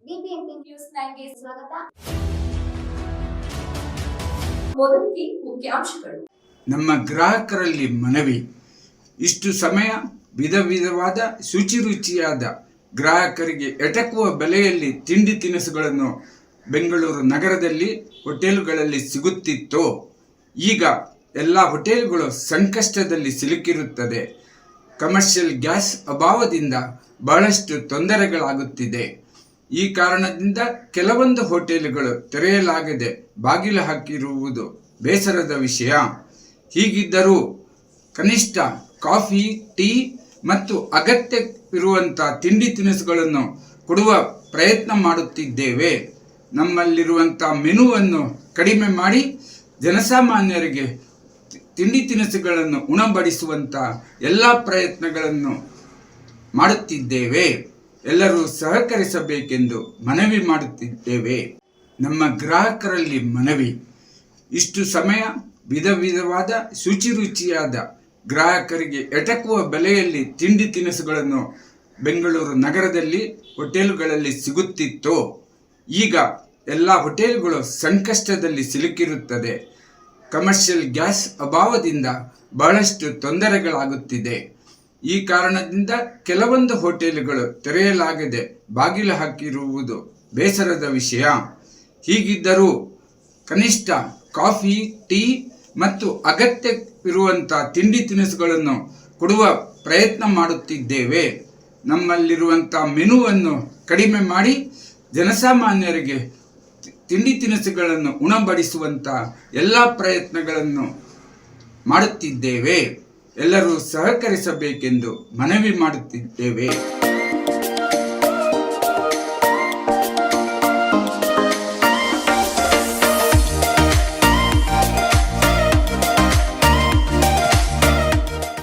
BBMP news 9ಗೆ ಸ್ವಾಗತ. ಮೊದಲಿಗೆ ಮುಖ್ಯಾಂಶಗಳು. ನಮ್ಮ ಗ್ರಾಹಕರಲ್ಲಿ ಮನವಿ. ಇಷ್ಟು ಸಮಯ ವಿಧ ವಿಧವಾದ ಶುಚಿರುಚಿಯಾದ ಗ್ರಾಹಕರಿಗೆ ಎಟಕುವ ಬೆಲೆಯಲ್ಲಿ ತಿಂಡಿ ತಿನಿಸುಗಳನ್ನು ಬೆಂಗಳೂರು ನಗರದಲ್ಲಿ ಹೋಟೆಲುಗಳಲ್ಲಿ ಸಿಗುತ್ತಿತ್ತು. ಈಗ ಎಲ್ಲ ಹೋಟೆಲ್ಗಳು ಸಂಕಷ್ಟದಲ್ಲಿ ಸಿಲುಕಿರುತ್ತದೆ. ಕಮರ್ಷಿಯಲ್ ಗ್ಯಾಸ್ ಅಭಾವದಿಂದ ಬಹಳಷ್ಟು ತೊಂದರೆಗಳಾಗುತ್ತಿದೆ. ಈ ಕಾರಣದಿಂದ ಕೆಲವೊಂದು ಹೋಟೆಲುಗಳು ತೆರೆಯಲಾಗದೆ ಬಾಗಿಲು ಹಾಕಿರುವುದು ಬೇಸರದ ವಿಷಯ. ಹೀಗಿದ್ದರೂ ಕನಿಷ್ಠ ಕಾಫಿ, ಟೀ ಮತ್ತು ಅಗತ್ಯವಿರುವಂಥ ತಿಂಡಿ ತಿನಿಸುಗಳನ್ನು ಕೊಡುವ ಪ್ರಯತ್ನ ಮಾಡುತ್ತಿದ್ದೇವೆ. ನಮ್ಮಲ್ಲಿರುವಂಥ ಮೆನುವನ್ನು ಕಡಿಮೆ ಮಾಡಿ ಜನಸಾಮಾನ್ಯರಿಗೆ ತಿಂಡಿ ತಿನಿಸುಗಳನ್ನು ಉಣಬಡಿಸುವಂಥ ಎಲ್ಲ ಪ್ರಯತ್ನಗಳನ್ನು ಮಾಡುತ್ತಿದ್ದೇವೆ. ಎಲ್ಲರೂ ಸಹಕರಿಸಬೇಕೆಂದು ಮನವಿ ಮಾಡುತ್ತಿದ್ದೇವೆ. ನಮ್ಮ ಗ್ರಾಹಕರಲ್ಲಿ ಮನವಿ. ಇಷ್ಟು ಸಮಯ ವಿಧ ವಿಧವಾದ ಶುಚಿರುಚಿಯಾದ ಗ್ರಾಹಕರಿಗೆ ಎಟಕುವ ಬೆಲೆಯಲ್ಲಿ ತಿಂಡಿ ತಿನಿಸುಗಳನ್ನು ಬೆಂಗಳೂರು ನಗರದಲ್ಲಿ ಹೋಟೆಲುಗಳಲ್ಲಿ ಸಿಗುತ್ತಿತ್ತು. ಈಗ ಎಲ್ಲ ಹೋಟೆಲ್ಗಳು ಸಂಕಷ್ಟದಲ್ಲಿ ಸಿಲುಕಿರುತ್ತದೆ. ಕಮರ್ಷಿಯಲ್ ಗ್ಯಾಸ್ ಅಭಾವದಿಂದ ಬಹಳಷ್ಟು ತೊಂದರೆಗಳಾಗುತ್ತಿದೆ. ಈ ಕಾರಣದಿಂದ ಕೆಲವೊಂದು ಹೋಟೆಲುಗಳು ತೆರೆಯಲಾಗದೆ ಬಾಗಿಲು ಹಾಕಿರುವುದು ಬೇಸರದ ವಿಷಯ. ಹೀಗಿದ್ದರೂ ಕನಿಷ್ಠ ಕಾಫಿ, ಟೀ ಮತ್ತು ಅಗತ್ಯವಿರುವಂಥ ತಿಂಡಿ ತಿನಿಸುಗಳನ್ನು ಕೊಡುವ ಪ್ರಯತ್ನ ಮಾಡುತ್ತಿದ್ದೇವೆ. ನಮ್ಮಲ್ಲಿರುವಂಥ ಮೆನುವನ್ನು ಕಡಿಮೆ ಮಾಡಿ ಜನಸಾಮಾನ್ಯರಿಗೆ ತಿಂಡಿ ತಿನಿಸುಗಳನ್ನು ಉಣಬಡಿಸುವಂಥ ಎಲ್ಲ ಪ್ರಯತ್ನಗಳನ್ನು ಮಾಡುತ್ತಿದ್ದೇವೆ. ಎಲ್ಲರೂ ಸಹಕರಿಸಬೇಕೆಂದು ಮನವಿ ಮಾಡುತ್ತಿದ್ದೇವೆ.